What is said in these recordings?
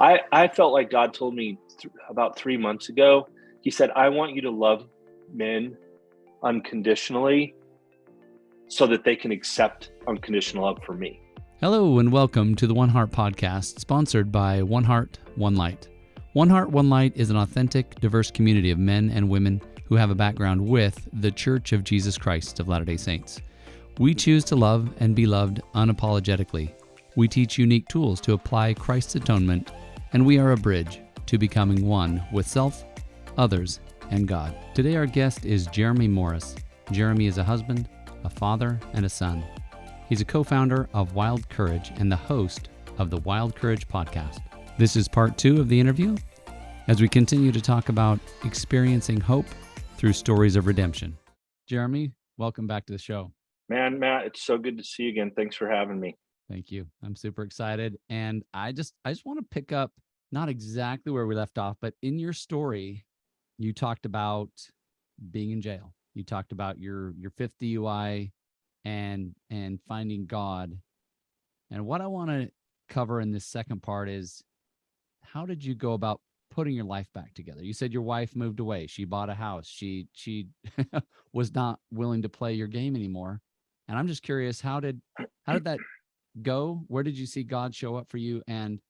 I felt like God told me about 3 months ago. He said, I want you to love men unconditionally so that they can accept unconditional love from me. Hello and welcome to the One Heart podcast, sponsored by One Heart, One Light. One Heart, One Light is an authentic, diverse community of men and women who have a background with the Church of Jesus Christ of Latter-day Saints. We choose to love and be loved unapologetically. We teach unique tools to apply Christ's atonement, and we are a bridge to becoming one with self, others, and God. Today our guest is Jeremy Morris. Jeremy is a husband, a father, and a son. He's a co-founder of Wild Courage and the host of the Wild Courage podcast. This is part 2 of the interview as we continue to talk about experiencing hope through stories of redemption. Jeremy, welcome back to the show. Man, Matt, it's so good to see you again. Thanks for having me. Thank you. I'm super excited. And I just want to pick up not exactly where we left off, but in your story, you talked about being in jail. You talked about your 5th DUI and finding God. And what I want to cover in this second part is, how did you go about putting your life back together? You said your wife moved away. She bought a house. She was not willing to play your game anymore. And I'm just curious, how did that go? Where did you see God show up for you? And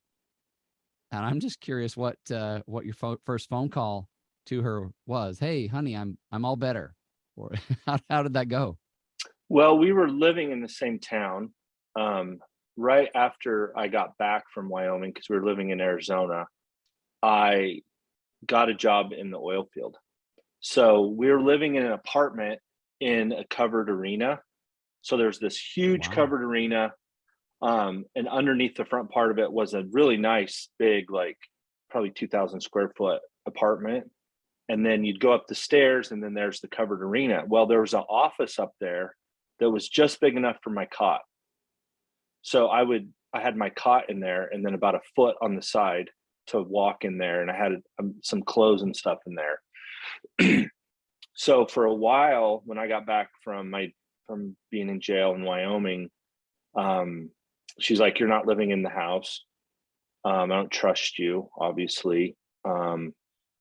I'm just curious what your first phone call to her was. Hey, honey, I'm all better. Or how did that go? Well, we were living in the same town right after I got back from Wyoming, because we were living in Arizona. I got a job in the oil field. So we were living in an apartment in a covered arena. So there's this huge covered arena. And underneath the front part of it was a really nice, big, like probably 2,000 square foot apartment. And then you'd go up the stairs and then there's the covered arena. Well, there was an office up there that was just big enough for my cot. So I had my cot in there and then about a foot on the side to walk in there. And I had some clothes and stuff in there. So for a while, when I got back from being in jail in Wyoming, she's like, you're not living in the house. I don't trust you, obviously.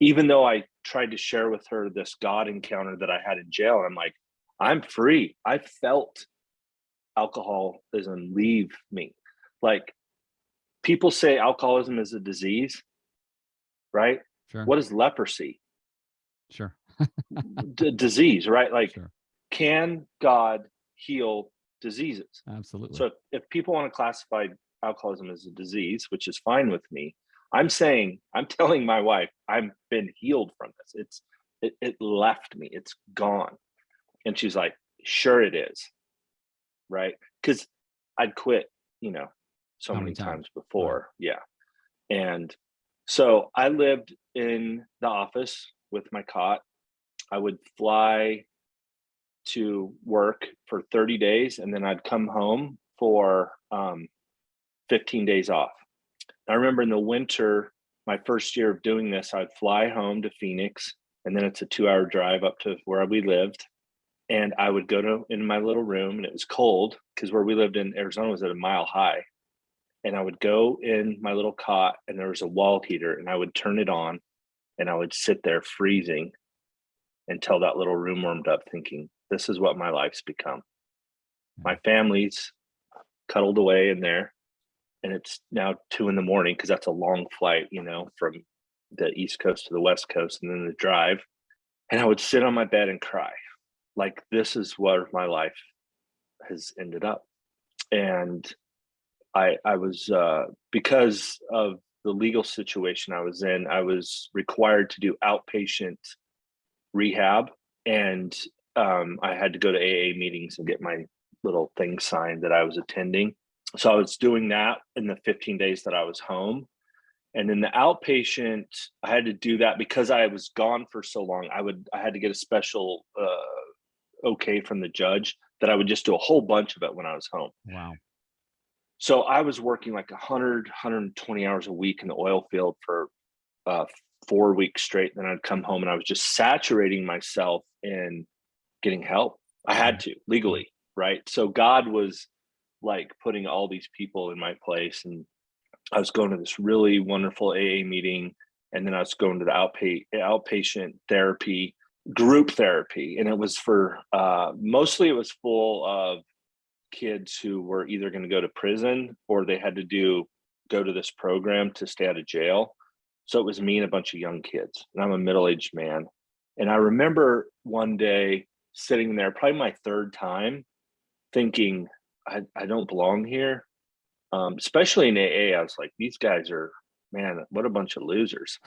Even though I tried to share with her this God encounter that I had in jail, I'm like, I'm free. I felt alcoholism leave me. Like, people say alcoholism is a disease, right? Sure. What is leprosy? Sure. Disease, right? Like, sure. Can God heal diseases? Absolutely. So if people want to classify alcoholism as a disease, which is fine with me, I'm telling my wife, I've been healed from this. It left me. It's gone. And she's like, sure it is. Right? Because I'd quit, so many times before. Right. Yeah. And so I lived in the office with my cot. I would fly to work for 30 days and then I'd come home for 15 days off. I remember in the winter, my first year of doing this, I'd fly home to Phoenix, and then it's a 2-hour drive up to where we lived. And I would go in my little room, and it was cold because where we lived in Arizona was at a mile high. And I would go in my little cot and there was a wall heater and I would turn it on and I would sit there freezing until that little room warmed up, thinking, this is what my life's become. My family's cuddled away in there. And it's now 2 a.m. because that's a long flight, from the East Coast to the West Coast and then the drive. And I would sit on my bed and cry. Like, this is where my life has ended up. And I was, because of the legal situation I was in, I was required to do outpatient rehab. And I had to go to AA meetings and get my little thing signed that I was attending. So I was doing that in the 15 days that I was home. And in the outpatient, I had to do that because I was gone for so long. I had to get a special okay from the judge that I would just do a whole bunch of it when I was home. Wow. So I was working like 120 hours a week in the oil field for 4 weeks straight. Then I'd come home and I was just saturating myself in getting help. I had to legally, right? So God was like putting all these people in my place. And I was going to this really wonderful AA meeting, and then I was going to the outpatient therapy, group therapy, and it was for mostly it was full of kids who were either going to go to prison or they had to go to this program to stay out of jail. So it was me and a bunch of young kids, and I'm a middle-aged man. And I remember one day sitting there, probably my third time, thinking, I don't belong here. Especially in AA, I was like, these guys are, man, what a bunch of losers.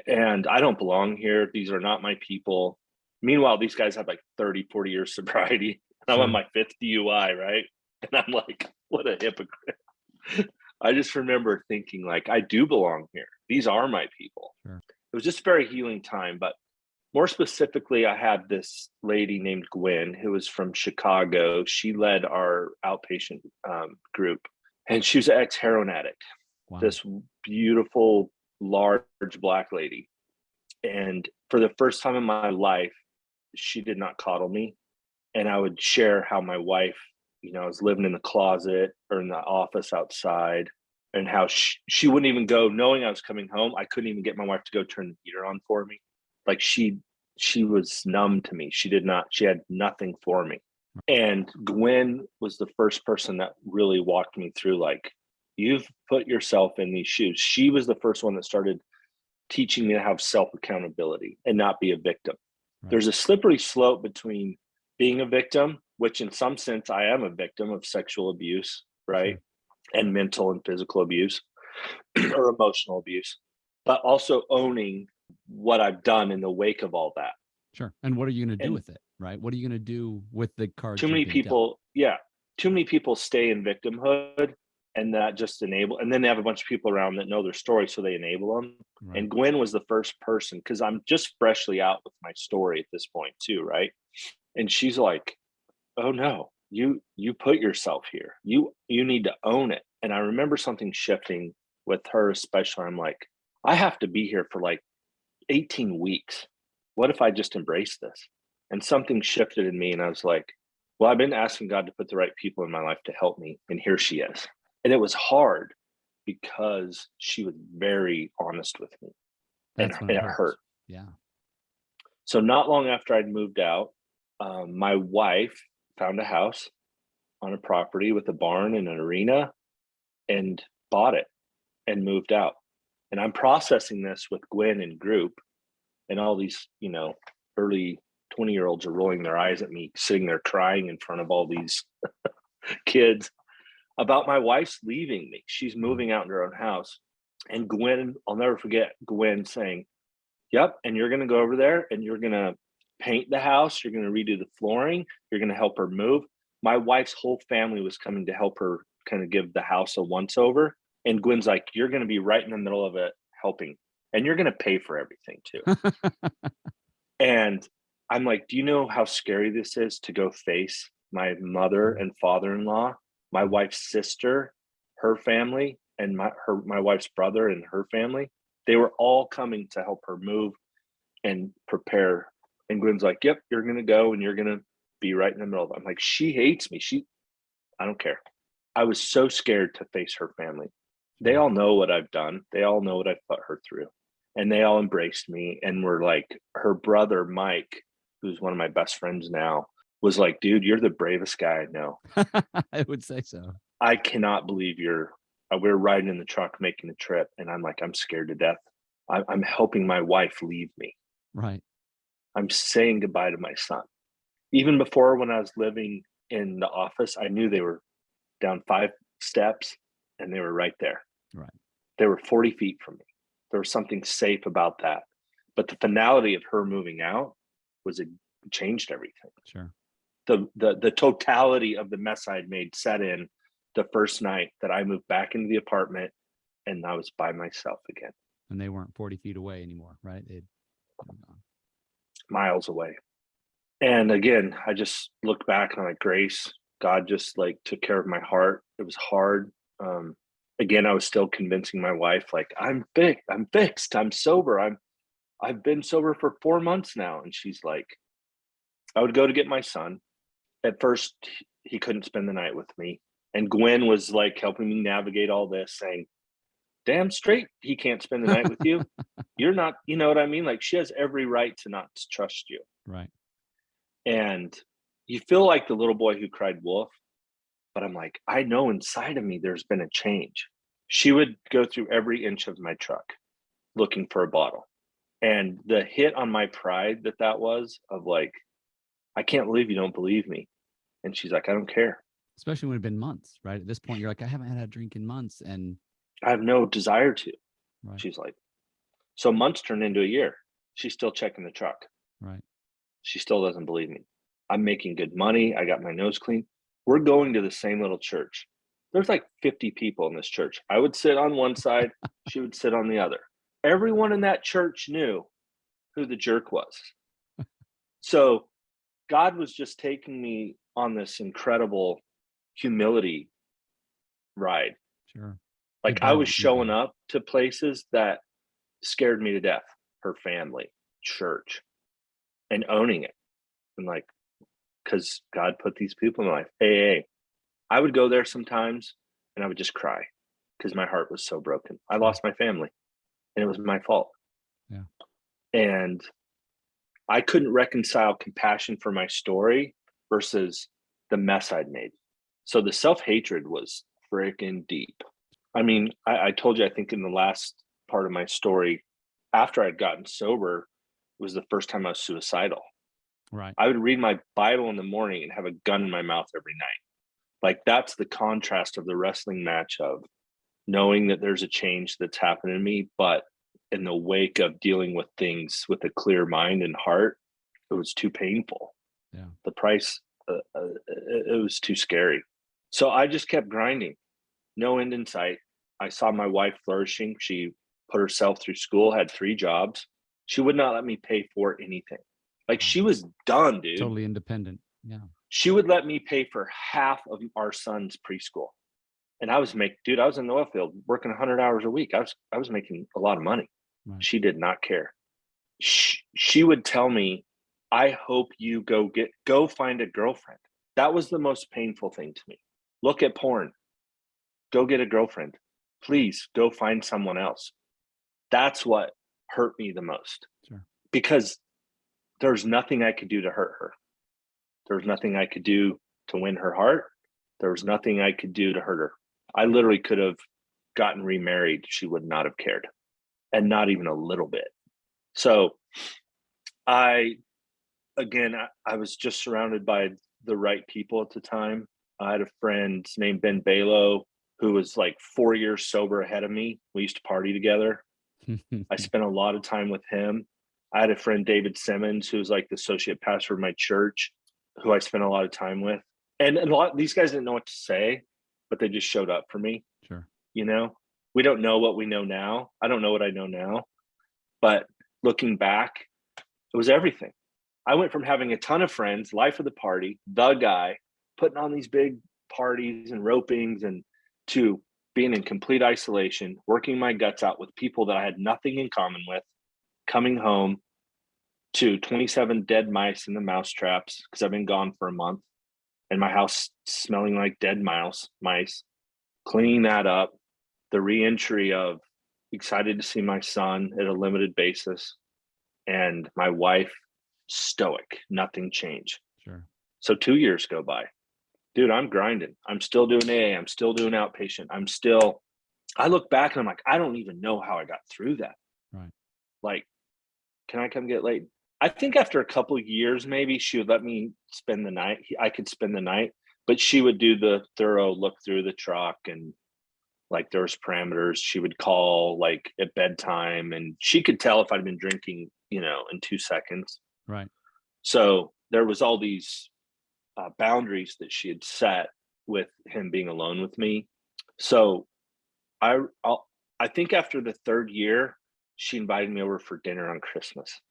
And I don't belong here. These are not my people. Meanwhile, these guys have like 30, 40 years sobriety. And I'm on Sure. my fifth DUI, right? And I'm like, what a hypocrite. I just remember thinking, like, I do belong here. These are my people. Sure. It was just a very healing time. But more specifically, I had this lady named Gwen who was from Chicago. She led our outpatient group, and she was an ex heroin addict. Wow. This beautiful, large Black lady. And for the first time in my life, she did not coddle me. And I would share how my wife, I was living in the closet or in the office outside, and how she wouldn't even go, knowing I was coming home. I couldn't even get my wife to go turn the heater on for me. Like she was numb to me. She had nothing for me. And Gwen was the first person that really walked me through, like, you've put yourself in these shoes. She was the first one that started teaching me to have self accountability and not be a victim. Right. There's a slippery slope between being a victim, which in some sense I am a victim of sexual abuse, right? Sure. And mental and physical abuse or emotional abuse, but also owning what I've done in the wake of all that. Sure. And what are you going to do with it, right? What are you going to do with the cards? Too many people stay in victimhood, and that just and then they have a bunch of people around that know their story, so they enable them. Right. And Gwen was the first person, because I'm just freshly out with my story at this point too, right? And she's like, oh no, you put yourself here. You need to own it. And I remember something shifting with her, especially. I'm like, I have to be here for like 18 weeks. What if I just embrace this? And something shifted in me, and I was like, well, I've been asking God to put the right people in my life to help me, and here she is. And it was hard because she was very honest with me. And it hurt. Yeah. So not long after I'd moved out, my wife found a house on a property with a barn and an arena and bought it and moved out. And I'm processing this with Gwen in group, and all these, early 20-year-olds are rolling their eyes at me, sitting there crying in front of all these kids about my wife's leaving me. She's moving out in her own house. And Gwen, I'll never forget Gwen saying, yep, and you're going to go over there and you're going to paint the house. You're going to redo the flooring. You're going to help her move. My wife's whole family was coming to help her kind of give the house a once over. And Gwen's like, you're going to be right in the middle of it helping, and you're going to pay for everything too. And I'm like, do you know how scary this is to go face my mother and father-in-law, my wife's sister, her family, and my wife's brother and her family? They were all coming to help her move and prepare. And Gwen's like, yep, you're going to go and you're going to be right in the middle of it. I'm like, she hates me. I don't care. I was so scared to face her family. They all know what I've done. They all know what I've put her through. And they all embraced me and were like, her brother, Mike, who's one of my best friends now, was like, dude, you're the bravest guy I know. I would say so. I cannot believe we're riding in the truck making a trip. And I'm like, I'm scared to death. I'm helping my wife leave me. Right. I'm saying goodbye to my son. Even before, when I was living in the office, I knew they were down 5 steps and they were right there. Right. They were 40 feet from me. There was something safe about that. But the finality of her moving out it changed everything. Sure. The totality of the mess I had made set in the first night that I moved back into the apartment, and I was by myself again. And they weren't 40 feet away anymore, right? They'd gone miles away. And again, I just looked back on Grace. God just like took care of my heart. It was hard. Again, I was still convincing my wife, like, I'm fixed. I'm sober. I've been sober for 4 months now. And she's like, I would go to get my son. At first, he couldn't spend the night with me. And Gwen was like helping me navigate all this, saying, damn straight he can't spend the night with you. You're not, you know what I mean? Like, she has every right to not trust you. Right. And you feel like the little boy who cried wolf, but I'm like, I know inside of me there's been a change. She would go through every inch of my truck looking for a bottle. And the hit on my pride that was of like, I can't believe you don't believe me. And she's like, I don't care. Especially when it had been months, right? At this point, you're like, I haven't had a drink in months. And I have no desire to. right, She's like, so months turned into a year. She's still checking the truck. right. She still doesn't believe me. I'm making good money. I got my nose clean. We're going to the same little church. There's like 50 people in this church. I would sit on one side, she would sit on the other. Everyone in that church knew who the jerk was. So God was just taking me on this incredible humility ride. Sure. Like, I Goodbye was to ego. showing up to places that scared me to death. Her family, church, and owning it. And like, because God put these people in my life. Hey, I would go there sometimes and I would just cry because my heart was so broken. I Sure. lost my family and it was my fault. Yeah. And I couldn't reconcile compassion for my story versus the mess I'd made. So the self-hatred was freaking deep. I mean, I told you, I think in the last part of my story, after I'd gotten sober, was the first time I was suicidal. Right. I would read my Bible in the morning and have a gun in my mouth every night. Like, that's the contrast of the wrestling match of knowing that there's a change that's happened in me, but in the wake of dealing with things with a clear mind and heart, it was too painful. Yeah. The price, it was too scary. So I just kept grinding, no end in sight. I saw my wife flourishing. She put herself through school, had 3 jobs. She would not let me pay for anything. Like, she was done, dude. Totally independent. Yeah. She would let me pay for half of our son's preschool. And I was I was in the oil field working 100 hours a week. I was making a lot of money. Right. She did not care. She would tell me, I hope you go find a girlfriend. That was the most painful thing to me. Look at porn. Go get a girlfriend. Please go find someone else. That's what hurt me the most. Sure. Because there's nothing I could do to hurt her. There was nothing I could do to win her heart. There was nothing I could do to hurt her. I literally could have gotten remarried. She would not have cared, and not even a little bit. So I was just surrounded by the right people at the time. I had a friend named Ben Balo who was like 4 years sober ahead of me. We used to party together. I spent a lot of time with him. I had a friend, David Simmons, who was like the associate pastor of my church, who I spent a lot of time with. And a lot these guys didn't know what to say, but they just showed up for me. Sure. You know, we don't know what we know now. I don't know what I know now, but looking back, it was everything. I went from having a ton of friends, life of the party, the guy, putting on these big parties and ropings, and to being in complete isolation, working my guts out with people that I had nothing in common with, coming home to 27 dead mice in the mouse traps because I've been gone for a month, and my house smelling like dead mice, cleaning that up, the reentry of excited to see my son at a limited basis, and my wife stoic, nothing changed. Sure. So 2 years go by. Dude, I'm grinding. I'm still doing AA. I'm still doing outpatient. I look back and I'm like, I don't even know how I got through that. Right. Like, can I come get laid? I think after a couple of years, maybe she would let me spend the night. I could spend the night, but she would do the thorough look through the truck, and like there was parameters. She would call like at bedtime, and she could tell if I'd been drinking, in 2 seconds. Right. So there was all these boundaries that she had set with him being alone with me. So I think after the 3rd year, she invited me over for dinner on Christmas.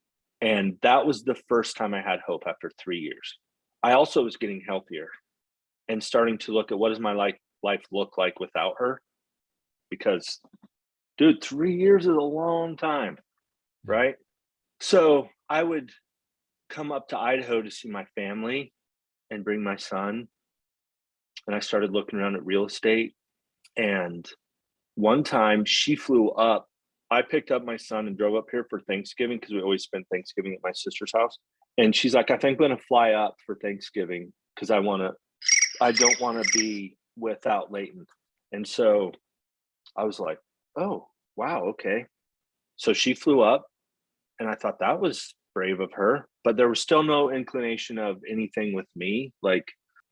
And that was the first time I had hope after 3 years. I also was getting healthier and starting to look at what does my life look like without her? Because, dude, 3 years is a long time, Yeah. right? So I would come up to Idaho to see my family and bring my son. and I started looking around at real estate. And one time she flew up. I picked up my son and drove up here for Thanksgiving because we always spend Thanksgiving at my sister's house. And she's like, I think I'm going to fly up for Thanksgiving because I don't want to be without Leighton. And so I was like, oh, wow, okay. So she flew up, and I thought that was brave of her, but there was still no inclination of anything with me. Like,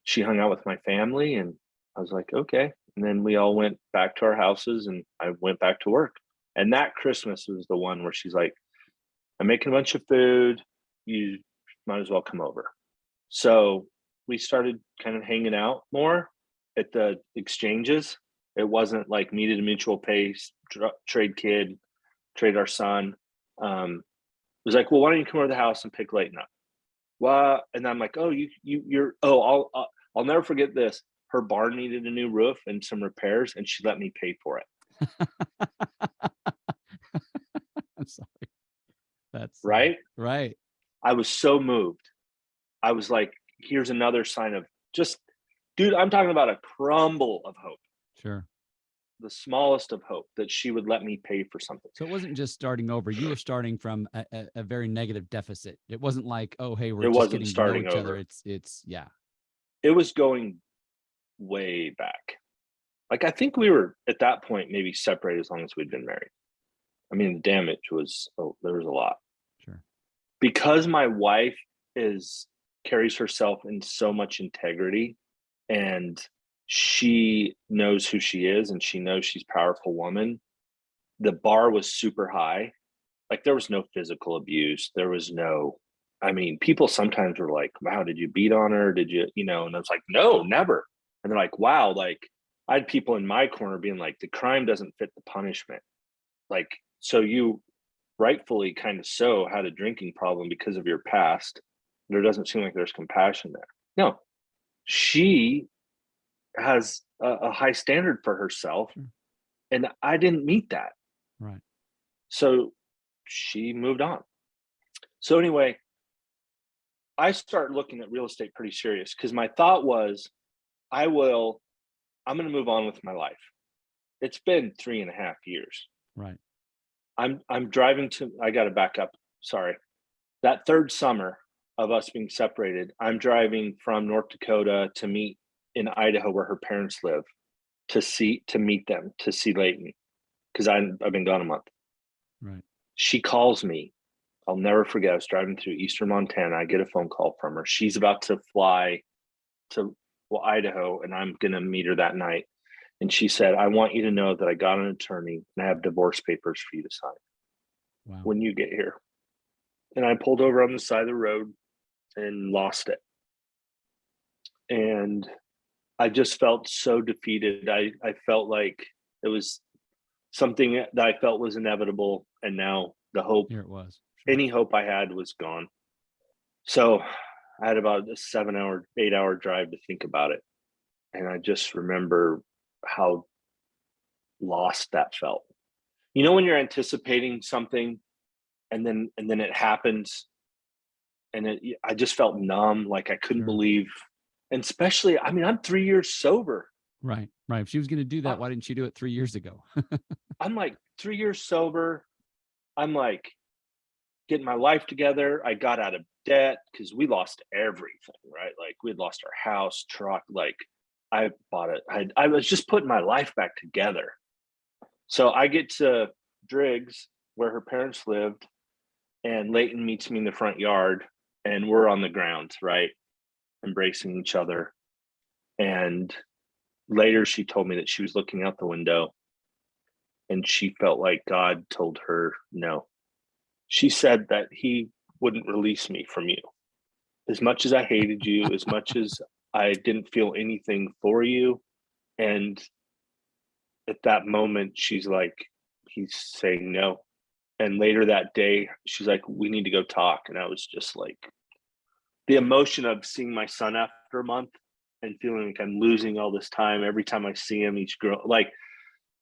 she hung out with my family, and I was like, okay. And then we all went back to our houses, and I went back to work. And that Christmas was the one where she's like, I'm making a bunch of food. You might as well come over. So we started kind of hanging out more at the exchanges. It wasn't like meet at a mutual pace, trade kid, trade our son. It was like, well, why don't you come over to the house and pick Leighton up? Well, and I'm like, oh, you're. Oh, I'll never forget this. Her barn needed a new roof and some repairs, and she let me pay for it. I'm sorry. That's Right. right. I was so moved. I was like, here's another sign of just, dude, I'm talking about a crumble of hope, Sure. the smallest of hope that she would let me pay for something. So it wasn't just starting over. You were starting from a very negative deficit. It wasn't like, oh, hey, we're It just wasn't getting to know starting each other. over. It's yeah. It was going way back. Like, I think we were at that point maybe separated as long as we'd been married. I mean, the damage was, there was a lot. Sure. Because my wife carries herself in so much integrity, and she knows who she is, and she knows she's a powerful woman. The bar was super high. Like, there was no physical abuse. There was no, I mean, people sometimes were like, wow, did you beat on her? Did you, and I was like, no, never. And they're like, wow, like, I had people in my corner being like, the crime doesn't fit the punishment. Like, so you rightfully kind of so had a drinking problem because of your past. There doesn't seem like there's compassion there. No, she has a high standard for herself, Sure. and I didn't meet that. Right. So she moved on. So anyway, I started looking at real estate pretty serious because my thought was, I'm going to move on with my life. It's been 3.5 years. Right. I'm driving to, I got to back up. Sorry. That third summer of us being separated, I'm driving from North Dakota to meet in Idaho where her parents live to meet them, to see Leighton, because I've been gone a month. Right. She calls me. I'll never forget. I was driving through eastern Montana. I get a phone call from her. She's about to fly to Idaho, and I'm going to meet her that night. And she said, I want you to know that I got an attorney and I have divorce papers for you to sign. Wow. When you get here. And I pulled over on the side of the road and lost it. And I just felt so defeated. I felt like it was something that I felt was inevitable. And now the hope, Here it was. Sure. any hope I had was gone. So I had about a 8-hour drive to think about it. And I just remember how lost that felt. When you're anticipating something and then it happens, and I just felt numb, like I couldn't Sure. believe, and especially, I mean, I'm 3 years sober. Right. Right. If she was going to do that, why didn't she do it 3 years ago? I'm like 3 years sober. I'm like getting my life together. I got out of debt because we lost everything, right? Like, we'd lost our house, truck. Like, I bought it. I was just putting my life back together. So I get to Driggs, where her parents lived, and Leighton meets me in the front yard, and we're on the ground, right? Embracing each other. And later she told me that she was looking out the window and she felt like God told her no. She said that he wouldn't release me from you. As much as I hated you, as much as I didn't feel anything for you. And at that moment, she's like, he's saying no. And later that day, she's like, we need to go talk. And I was just like, the emotion of seeing my son after a month and feeling like I'm losing all this time. Every time I see him, each girl, like,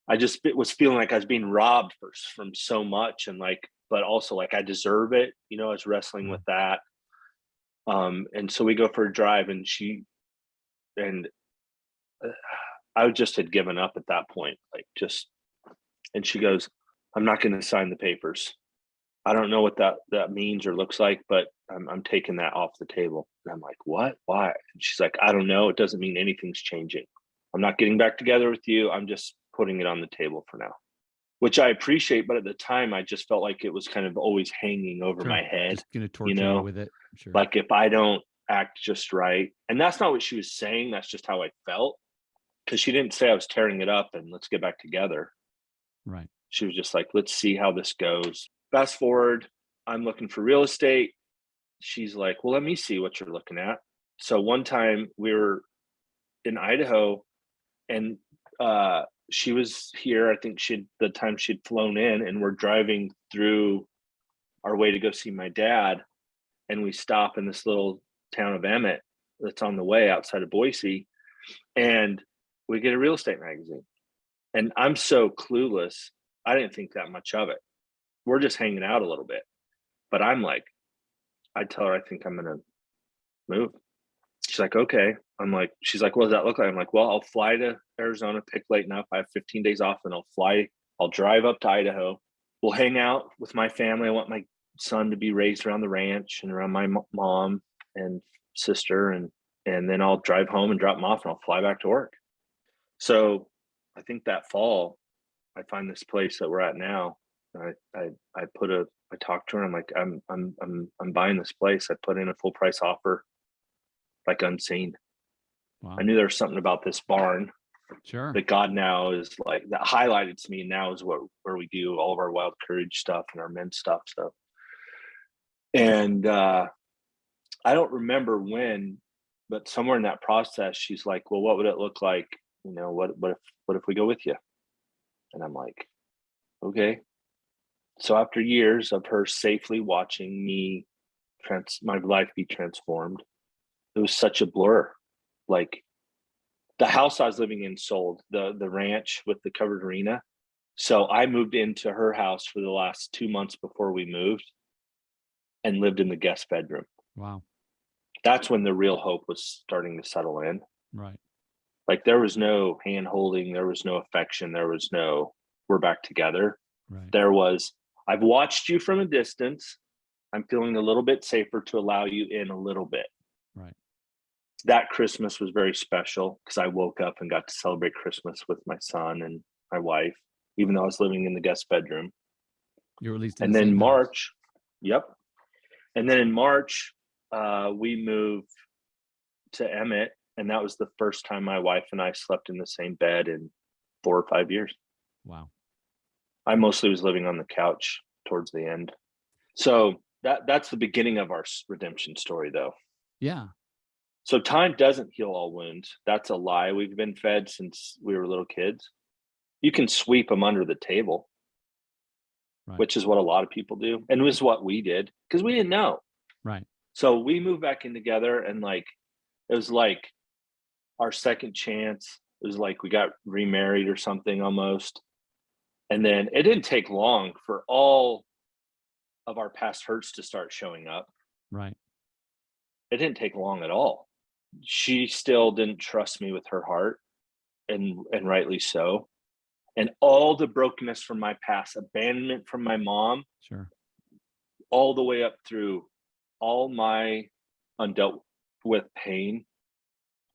I just was feeling like I was being robbed from so much, and like, but also like I deserve it. I was wrestling with that. And so we go for a drive, and I just had given up at that point, like just. And she goes, "I'm not going to sign the papers. I don't know what that means or looks like, but I'm taking that off the table." And I'm like, "What? Why?" And she's like, "I don't know. It doesn't mean anything's changing. I'm not getting back together with you. I'm just putting it on the table for now." Which I appreciate, but at the time I just felt like it was kind of always hanging over Sure. my head, Just gonna you torture you know, with it. Sure. like if I don't act just right. And that's not what she was saying. That's just how I felt. Because she didn't say I was tearing it up and let's get back together. Right. She was just like, let's see how this goes. Fast forward, I'm looking for real estate. She's like, well, let me see what you're looking at. So one time we were in Idaho and she was here. I think the time she'd flown in, and we're driving through our way to go see my dad. And we stop in this little town of Emmett that's on the way outside of Boise. And we get a real estate magazine. And I'm so clueless. I didn't think that much of it. We're just hanging out a little bit. But I'm like, I tell her, I think I'm going to move. She's like, okay. I'm like, she's like, what does that look like? I'm like, well, I'll fly to Arizona, pick late enough. I have 15 days off and I'll drive up to Idaho. We'll hang out with my family. I want my son to be raised around the ranch and around my mom and sister. And then I'll drive home and drop him off and I'll fly back to work. So I think that fall, I find this place that we're at now. And I talked to her. I'm like, I'm buying this place. I put in a full price offer, like unseen. Wow. I knew there was something about this barn Sure. that God now is like that highlighted to me. Now is where we do all of our wild courage stuff and our men's stuff. So, and I don't remember when, but somewhere in that process, she's like, well, what would it look like? You know, what if we go with you? And I'm like, okay. So after years of her safely watching me my life be transformed, it was such a blur. Like the house I was living in sold, the ranch with the covered arena. So I moved into her house for the last 2 months before we moved and lived in the guest bedroom. Wow. That's when the real hope was starting to settle in. Right. Like there was no hand holding, there was no affection, there was no we're back together. Right. There was, I've watched you from a distance. I'm feeling a little bit safer to allow you in a little bit. Right. That Christmas was very special because I woke up and got to celebrate Christmas with my son and my wife, even though I was living in the guest bedroom. You were at least in And the then same house. March, yep. And then in March, we moved to Emmett, and that was the first time my wife and I slept in the same bed in 4 or 5 years. Wow. I mostly was living on the couch towards the end. So that's the beginning of our redemption story, though. Yeah. So time doesn't heal all wounds. That's a lie we've been fed since we were little kids. You can sweep them under the table, Right. which is what a lot of people do. And it was what we did because we didn't know. Right. So we moved back in together and like, it was like our second chance. It was like we got remarried or something almost. And then it didn't take long for all of our past hurts to start showing up. Right. It didn't take long at all. She still didn't trust me with her heart, and rightly so. And all the brokenness from my past, abandonment from my mom, Sure. all the way up through all my undealt with pain.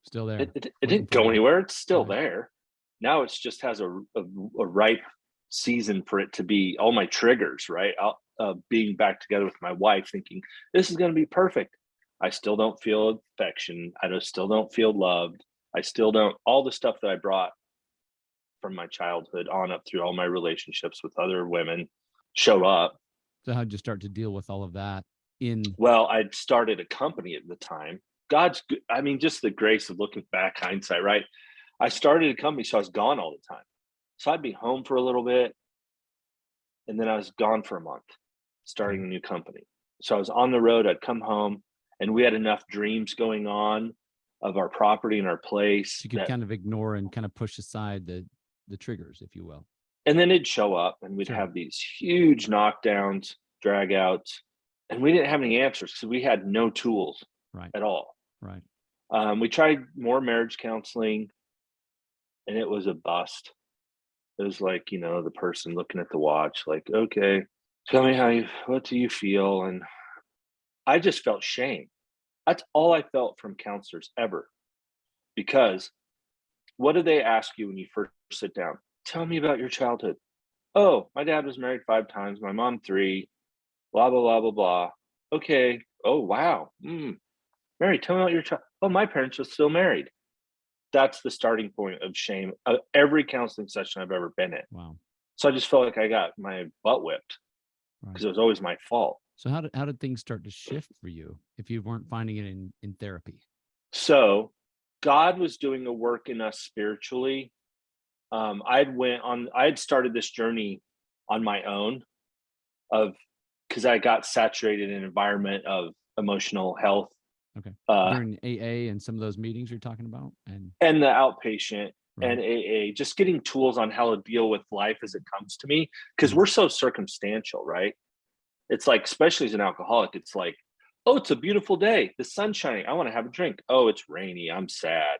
Still there. It waiting didn't for go you. anywhere. It's still Right. there. Now it's just has a ripe season for it to be all my triggers, right? Being back together with my wife, thinking this is going to be perfect. I still don't feel affection. Still don't feel loved. I still don't, all the stuff that I brought from my childhood on up through all my relationships with other women show up. So how'd you start to deal with all of that in? Well, I'd started a company at the time. God's, I mean, just the grace of looking back, hindsight, right? I started a company, so I was gone all the time. So I'd be home for a little bit, and then I was gone for a month, starting a new company. So I was on the road, I'd come home, and we had enough dreams going on of our property and our place. You could kind of ignore and kind of push aside the triggers, if you will. And then it'd show up, and we'd have these huge knockdowns, drag outs, and we didn't have any answers because we had no tools Right. at all. Right. We tried more marriage counseling. and it was a bust. It was like, the person looking at the watch, like, okay, tell me what do you feel? And I just felt shame. That's all I felt from counselors ever. Because what do they ask you when you first sit down? Tell me about your childhood. Oh, my dad was married 5 times, my mom 3, blah, blah, blah, blah, blah. Okay. Oh, wow. Mary, tell me about your child. Oh, my parents are still married. That's the starting point of shame of every counseling session I've ever been in. Wow. So I just felt like I got my butt whipped Right. because it was always my fault. So how did things start to shift for you if you weren't finding it in therapy? So God was doing a work in us spiritually. I had started this journey on my own of because I got saturated in an environment of emotional health, Okay. uh, During AA and some of those meetings you're talking about? And and the outpatient right. and AA, just getting tools on how to deal with life as it comes to me. Because Mhm. we're so circumstantial, right? It's like, especially as an alcoholic, it's like, oh, it's a beautiful day. The sun's shining. I want to have a drink. Oh, it's rainy. I'm sad.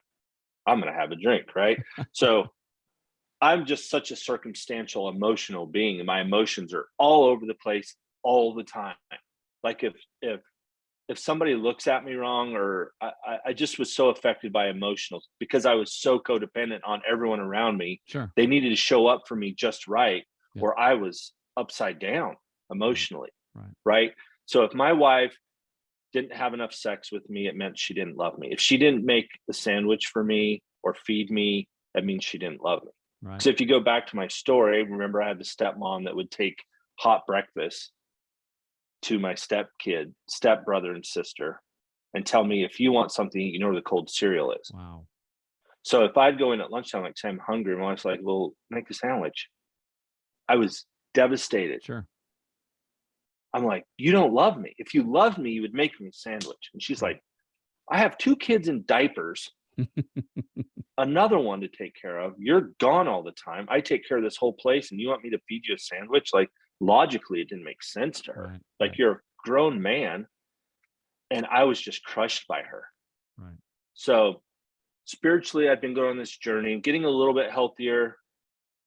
I'm going to have a drink, right? So I'm just such a circumstantial emotional being, and my emotions are all over the place all the time. Like if somebody looks at me wrong, or I just was so affected by emotional because I was so codependent on everyone around me. Sure. They needed to show up for me just right, Yeah. or I was upside down Right. emotionally, Right. right? So if my wife didn't have enough sex with me, it meant she didn't love me. If she didn't make the sandwich for me or feed me, that means she didn't love me. Right. So if you go back to my story, remember I had the stepmom that would take hot breakfast to my stepbrother and sister and tell me, if you want something, you know where the cold cereal is. Wow. So if I'd go in at lunchtime, like say I'm hungry, my wife's like, well, make a sandwich. I was devastated. Sure. I'm like, you don't love me. If you loved me, you would make me a sandwich. And she's Right. like, I have 2 kids in diapers, another one to take care of. You're gone all the time. I take care of this whole place, and you want me to feed you a sandwich? Like, logically, it didn't make sense to her. Right. Like, Right. you're a grown man. And I was just crushed by her. Right. So, spiritually, I've been going on this journey, getting a little bit healthier.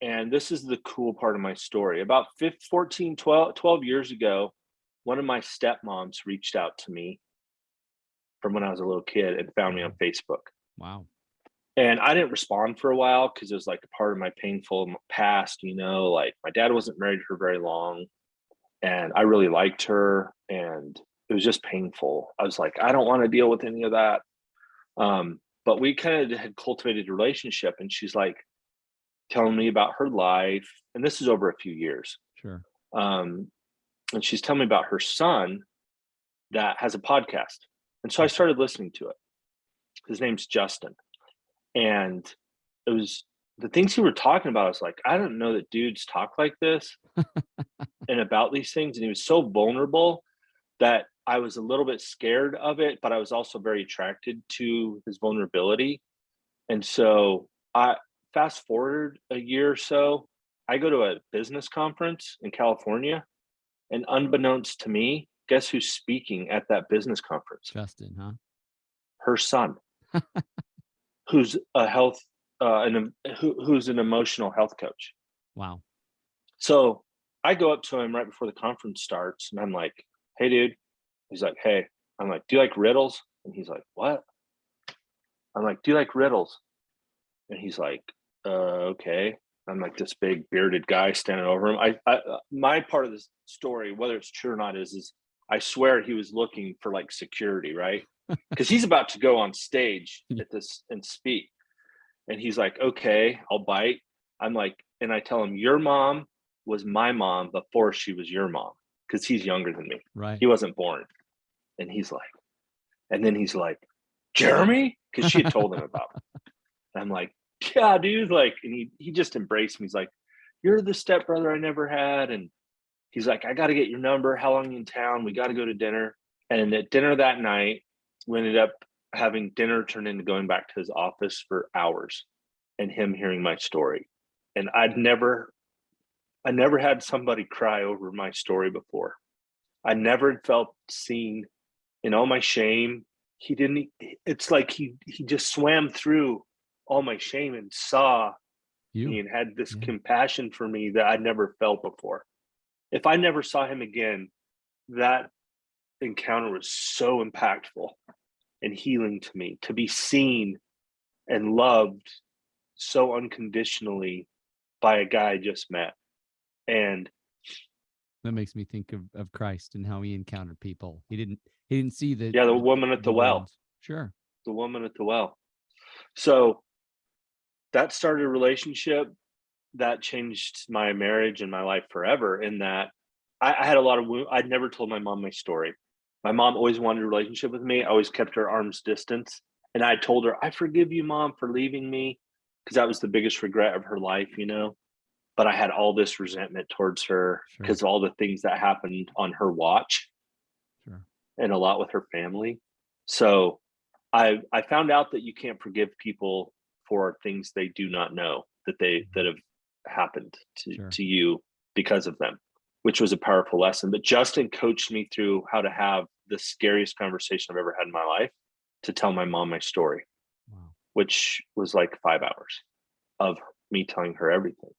And this is the cool part of my story. About 15, 14, 12 years ago, one of my stepmoms reached out to me from when I was a little kid and found me on Mhm. Facebook. Wow. And I didn't respond for a while because it was like a part of my painful past, like my dad wasn't married to her very long, and I really liked her, and it was just painful. I was like, I don't want to deal with any of that. But we kind of had cultivated a relationship, and she's like telling me about her life, and this is over a few years. Sure. Um, and she's telling me about her son that has a podcast. And so I Mm. started listening to it. His name's Justin. And it was the things he were talking about. I was like, I don't know that dudes talk like this and about these things. And he was so vulnerable that I was a little bit scared of it, but I was also very attracted to his vulnerability. And so I fast forward a year or so, I go to a business conference in California, and unbeknownst to me, guess who's speaking at that business conference? Justin, huh? Her son, who's a health who's an emotional health coach. Wow. So I go up to him right before the conference starts, and I'm like, "Hey, dude." He's like, "Hey." I'm like, "Do you like riddles?" And he's like, "What?" I'm like, "Do you like riddles?" And he's like, okay." I'm like this big bearded guy standing over him. My part of this story, whether it's true or not, is I swear he was looking for like security, right? Because he's about to go on stage Yeah. at this and speak. And he's like, okay, I'll bite. I'm like, and I tell him, your mom was my mom before she was your mom, because he's younger than me. Right. He wasn't born. And he's like, and then he's like, Jeremy? Because she had told him about me. And I'm like, yeah, dude. Like, and he just embraced me. He's like, you're the stepbrother I never had. And he's like, I got to get your number. How long are you in town? We got to go to dinner. And at dinner that night, we ended up having dinner turn into going back to his office for hours and him hearing my story. And I never had somebody cry over my story before. I never felt seen in all my shame. He didn't, it's like he just swam through all my shame and saw me You. and had this Yeah. compassion for me that I'd never felt before. If I never saw him again, that encounter was so impactful and healing to me, to be seen and loved so unconditionally by a guy I just met. And That makes me think of Christ and how he encountered people. He didn't see yeah, the woman at the the well, wounds. Sure. the woman at the well. So that started a relationship that changed my marriage and my life forever. In that I had a lot of I'd never told my mom my story. My mom always wanted a relationship with me. I always kept her arm's distance. And I told her, I forgive you, mom, for leaving me, because that was the biggest regret of her life. But I had all this resentment towards her Sure. because of all the things that happened on her watch Sure. and a lot with her family. So I found out that you can't forgive people for things they do not know that Mhm. have happened Sure. to you because of them, which was a powerful lesson. But Justin coached me through how to have the scariest conversation I've ever had in my life, to tell my mom my story, Wow. which was like 5 hours of me telling her everything,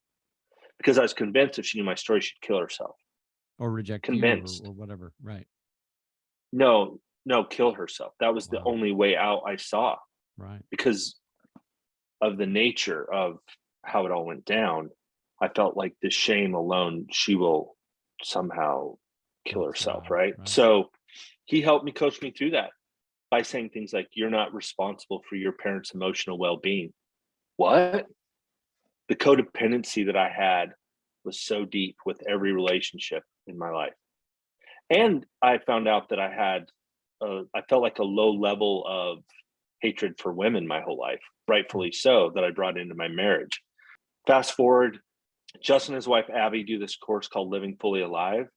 because I was convinced if she knew my story, she'd kill herself. Or reject you Convinced. or whatever. Right. No, no, kill herself. That was the Wow. only way out I saw, Right. because of the nature of how it all went down. I felt like the shame alone, she will somehow kill Not herself, survive. right? Right. So he helped me, coach me through that by saying things like, "You're not responsible for your parents' emotional well being." What? The codependency that I had was so deep with every relationship in my life. And I found out that I felt like a low level of hatred for women my whole life, Sure. rightfully so, that I brought into my marriage. Fast forward, Justin and his wife Abby do this course called Living Fully Alive.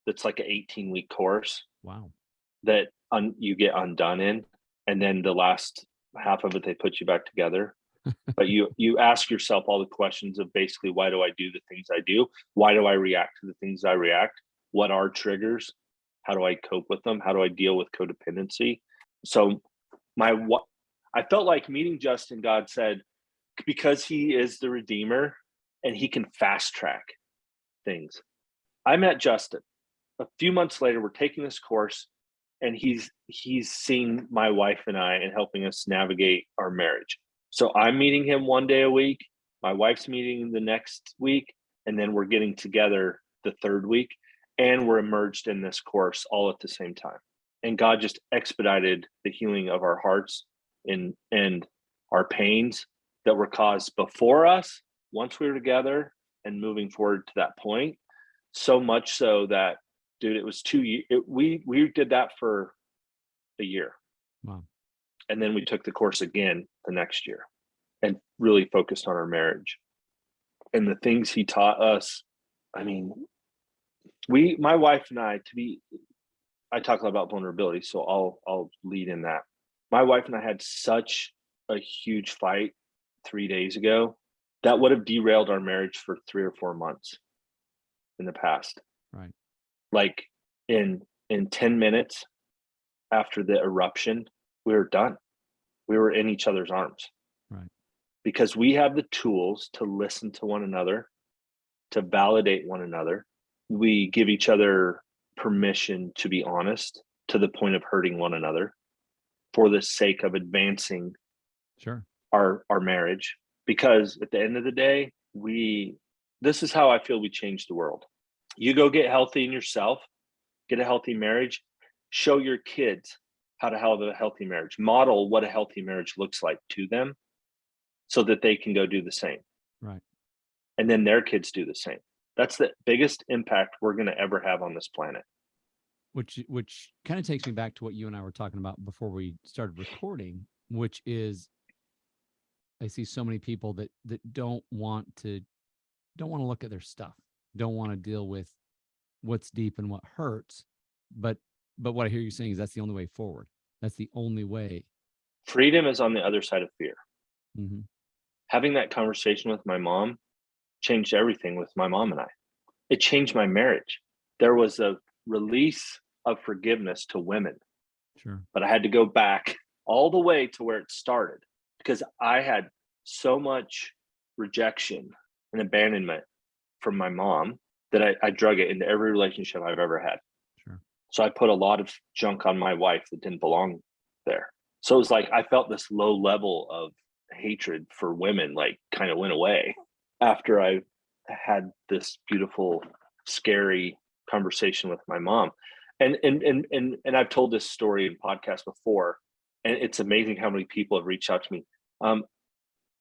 That's like an 18-week course Wow. that you get undone in, and then the last half of it they put you back together. But you ask yourself all the questions of basically, why do I do the things I do? Why do I react to the things I react? What are triggers? How do I cope with them? How do I deal with codependency? So I felt like meeting Justin, God said, because he is the redeemer and he can fast track things. I met Justin. A few months later, we're taking this course, and he's seeing my wife and I and helping us navigate our marriage. So I'm meeting him one day a week, my wife's meeting the next week, and then we're getting together the third week, and we're immersed in this course all at the same time. And God just expedited the healing of our hearts and our pains that were caused before us, once we were together and moving forward to that point. So much so that, dude, it was 2 years. We did that for a year, Wow. and then we took the course again the next year and really focused on our marriage and the things he taught us. I mean, my wife and I talk a lot about vulnerability, so I'll lead in that. My wife and I had such a huge fight 3 days ago that would have derailed our marriage for 3 or 4 months in the past. Right. Like in 10 minutes after the eruption, we were done. We were in each other's arms Right. because we have the tools to listen to one another, to validate one another. We give each other permission to be honest to the point of hurting one another for the sake of advancing Sure. our marriage. Because at the end of the day, this is how I feel we change the world. You go get healthy in yourself, get a healthy marriage, show your kids how to have a healthy marriage, model what a healthy marriage looks like to them so that they can go do the same. Right. And then their kids do the same. That's the biggest impact we're going to ever have on this planet. Which kind of takes me back to what you and I were talking about before we started recording, which is I see so many people that don't want to look at their stuff, don't want to deal with what's deep and what hurts. But what I hear you saying is that's the only way forward. That's the only way. Freedom is on the other side of fear. Hmm. Having that conversation with my mom changed everything with my mom and I. It changed my marriage. There was a release of forgiveness to women, Sure. but I had to go back all the way to where it started. because I had so much rejection and abandonment from my mom that I drug it into every relationship I've ever had. Sure. So I put a lot of junk on my wife that didn't belong there. So it was like I felt this low level of hatred for women like kind of went away after I had this beautiful, scary conversation with my mom. And I've told this story in podcasts before, and it's amazing how many people have reached out to me. Um,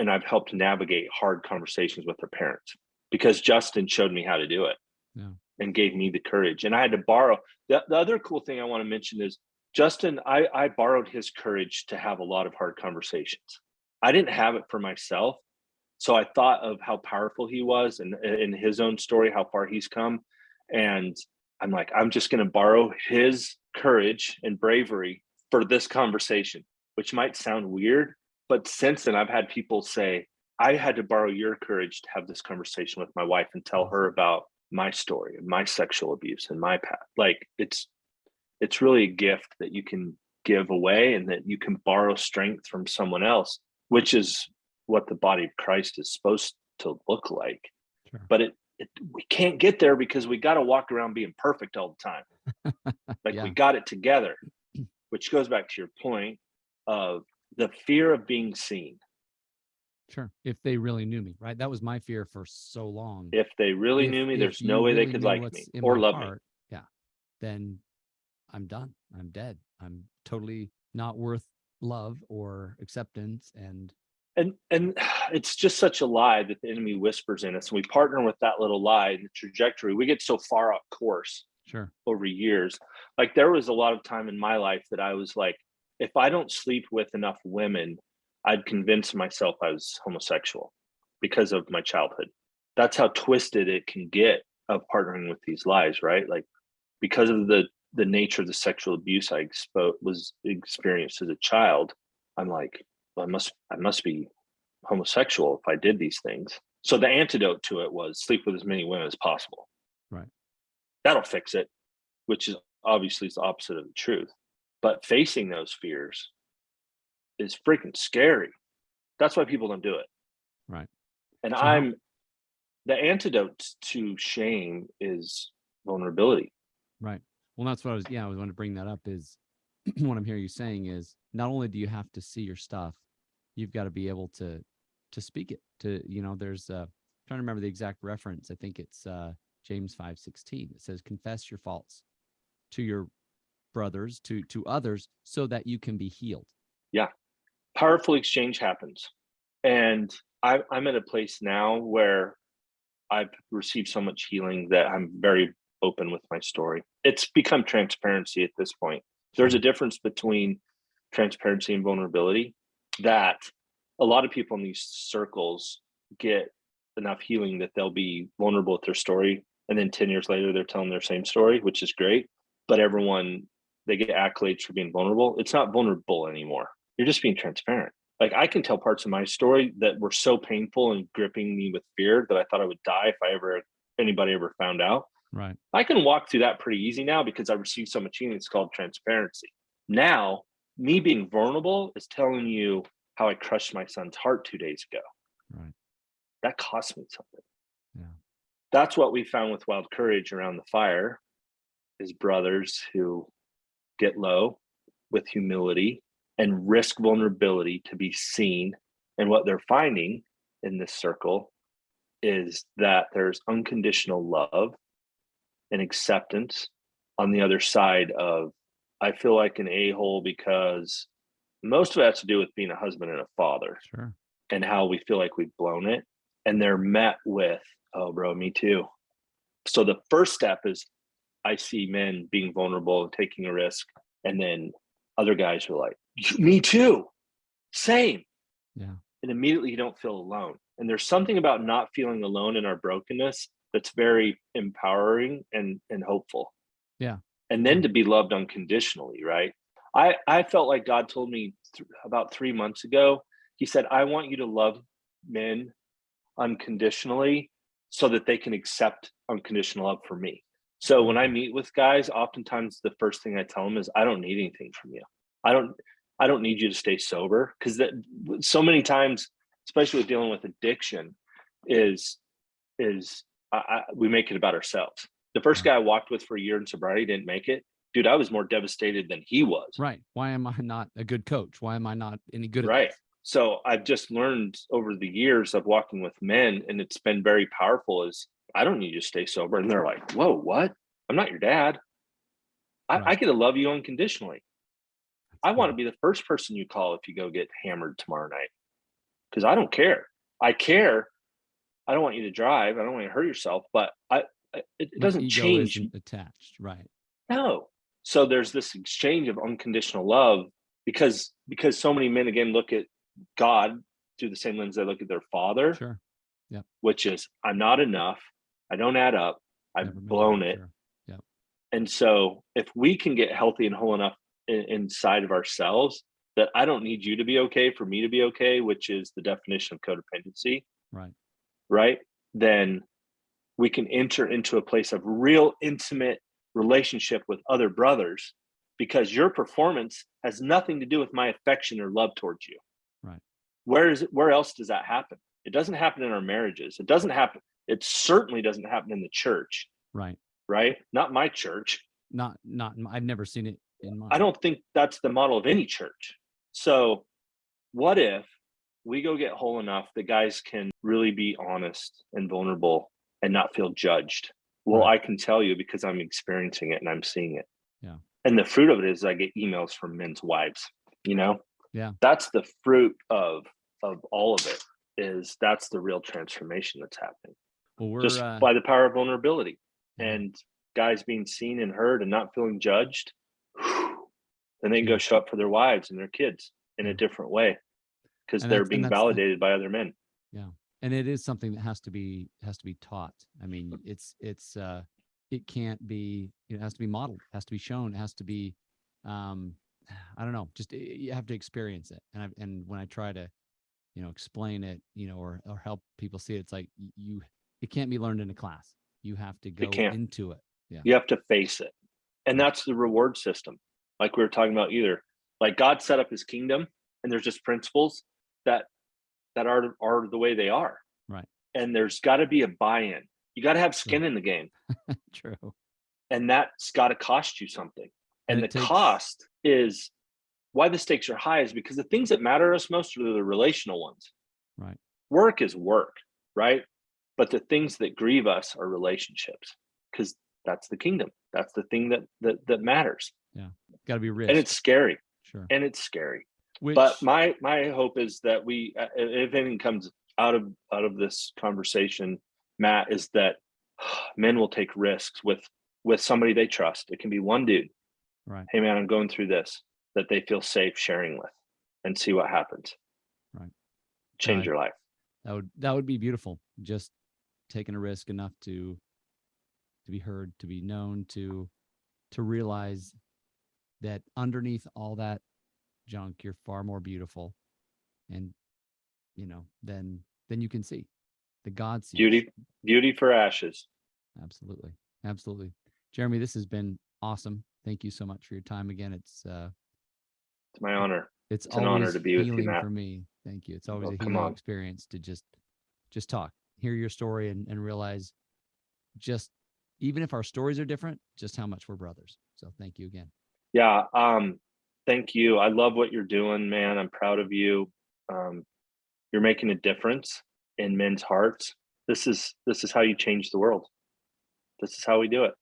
and I've helped navigate hard conversations with their parents because Justin showed me how to do it Yeah. and gave me the courage. And I had to borrow. The other cool thing I want to mention is Justin, I borrowed his courage to have a lot of hard conversations. I didn't have it for myself. So I thought of how powerful he was and in his own story, how far he's come. And I'm like, I'm just going to borrow his courage and bravery for this conversation, which might sound weird. But since then, I've had people say, I had to borrow your courage to have this conversation with my wife and tell her about my story and my sexual abuse and my path. Like it's really a gift that you can give away and that you can borrow strength from someone else, which is what the body of Christ is supposed to look like. Sure. But we can't get there because we got to walk around being perfect all the time. Like Yeah. we got it together, which goes back to your point of the fear of being seen. Sure. If they really knew me, right? That was my fear for so long. If they really If knew me, if there's no you way they really could knew like what's me in or my love me. heart, yeah, then I'm done. I'm dead. I'm totally not worth love or acceptance. And And it's just such a lie that the enemy whispers in us. And we partner with that little lie in the trajectory. We get so far off course sure. over years. Like there was a lot of time in my life that I was like, if I don't sleep with enough women, I'd convince myself I was homosexual because of my childhood. That's how twisted it can get of partnering with these lies, right? Like because of the nature of the sexual abuse was experienced as a child, I'm like, well, I must be homosexual if I did these things. So the antidote to it was sleep with as many women as possible. Right. That'll fix it, which is obviously the opposite of the truth. But facing those fears is freaking scary. That's why people don't do it. Right. And So how, the antidote to shame is vulnerability. right. Well, that's what I was going to bring that up is what I'm hearing you saying is not only do you have to see your stuff, you've got to be able to speak it to, there's trying to remember the exact reference. I think it's James 5:16. It says, confess your faults to your brothers, to others, so that you can be healed. Yeah. Powerful exchange happens. And I'm at a place now where I've received so much healing that I'm very open with my story. It's become transparency at this point. There's a Sure. difference between transparency and vulnerability that a lot of people in these circles get enough healing that they'll be vulnerable with their story. And then 10 years later, they're telling their same story, which is great. But they get accolades for being vulnerable. It's not vulnerable anymore. You're just being transparent. Like I can tell parts of my story that were so painful and gripping me with fear that I thought I would die if anybody ever found out. Right. I can walk through that pretty easy now because I received so much healing. It's called transparency. Now, me being vulnerable is telling you how I crushed my son's heart 2 days ago. Right. That cost me something. Yeah. That's what we found with Wild Courage around the fire is brothers who get low with humility and risk vulnerability to be seen. And what they're finding in this circle is that there's unconditional love and acceptance on the other side of, I feel like an a-hole because most of it has to do with being a husband and a father Sure. and how we feel like we've blown it. And they're met with, oh, bro, me too. So the first step is I see men being vulnerable and taking a risk. And then other guys are like, me too. Same. Yeah. And immediately you don't feel alone. And there's something about not feeling alone in our brokenness that's very empowering and hopeful. Yeah. And then to be loved unconditionally, right? I felt like God told me about 3 months ago, he said, I want you to love men unconditionally so that they can accept unconditional love for me. So when I meet with guys, oftentimes the first thing I tell them is, I don't need anything from you. I don't, I don't need you to stay sober. Because that so many times, especially with dealing with addiction, is we make it about ourselves. The first Right. guy I walked with for a year in sobriety didn't make it. Dude, I was more devastated than he was. Right. Why am I not a good coach? Why am I not any good at Right. this? So I've just learned over the years of walking with men, and it's been very powerful, is I don't need you to stay sober. And they're like, whoa, what? I'm not your dad. I Right. get to love you unconditionally. That's I want to good. be the first person you call if you go get hammered tomorrow night, because I don't care. I care. I don't want you to drive. I don't want you to hurt yourself, but it My doesn't ego change. isn't attached. Right. No. So there's this exchange of unconditional love, because so many men again look at God through the same lens they look at their father, Sure. Yep. which is I'm not enough. I don't add up. I've Never been enough. blown it. Sure. Yep. And so if we can get healthy and whole enough inside of ourselves that I don't need you to be okay for me to be okay, which is the definition of codependency, Right. right? Then we can enter into a place of real intimate relationship with other brothers, because your performance has nothing to do with my affection or love towards you. Right. Where else does that happen? It doesn't happen in our marriages. It certainly doesn't happen in the church, Right. right? Not my church. I've never seen it in I mine. don't think that's the model of any church. So what if we go get whole enough that guys can really be honest and vulnerable and not feel judged? Well, Right. I can tell you because I'm experiencing it and I'm seeing it. Yeah. And the fruit of it is I get emails from men's wives, you know? Yeah. That's the fruit of all of it. That's the real transformation that's happening. Well, we're Just by the power of vulnerability, yeah, and guys being seen and heard and not feeling judged. And they can go beautiful. show up for their wives and their kids in Yeah. a different way, because And they're that's being validated by other men. yeah. And it is something that has to be taught. I mean, it can't be, it has to be modeled, has to be shown, it has to be I don't know, just you have to experience it. And when I try to, explain it, or help people see it, it's like it can't be learned in a class. You have to It go can't. into it. Yeah. You have to face it. And Yeah. that's the reward system. Like we were talking about either. Like God set up his kingdom, and there's just principles that are the way they are. Right. And there's got to be a buy-in. You got to have True. skin in the game. True. And that's got to cost you something. And And the it takes cost is why the stakes are high, is because the things that matter to us most are the relational ones. right. Work is work, right? But the things that grieve us are relationships, because that's the kingdom. That's the thing that matters. Yeah. Got to be And risk. it's scary. Sure. And it's scary. Which But my hope is that we, if anything comes out of this conversation, Matt, is that men will take risks with somebody they trust. It can be one dude. right. Hey man, I'm going through this, that they feel safe sharing with, and see what happens. Right. Change your life. That would be beautiful. Just taking a risk enough to be heard, to be known, to realize that underneath all that junk, you're far more beautiful, and than you can see. The God sees. Beauty for ashes. Absolutely, absolutely. Jeremy, this has been awesome. Thank you so much for your time again. It's my honor. It's It's an honor always to be with you, healing Matt. for me. Thank you. It's always Oh, a come healing on. experience to just talk, hear your story, and realize, just even if our stories are different, just how much we're brothers. So thank you again. Yeah. Thank you. I love what you're doing, man. I'm proud of you. You're making a difference in men's hearts. This is how you change the world. This is how we do it,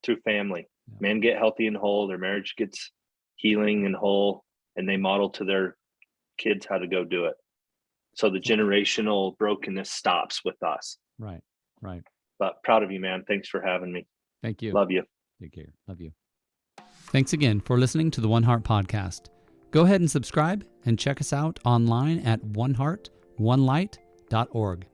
through family. Yeah. Men get healthy and whole. Their marriage gets healing and whole, and they model to their kids how to go do it. So the generational brokenness stops with us. Right. Right. But proud of you, man. Thanks for having me. Thank you. Love you. Take care. Love you. Thanks again for listening to the One Heart Podcast. Go ahead and subscribe and check us out online at oneheartonelight.org.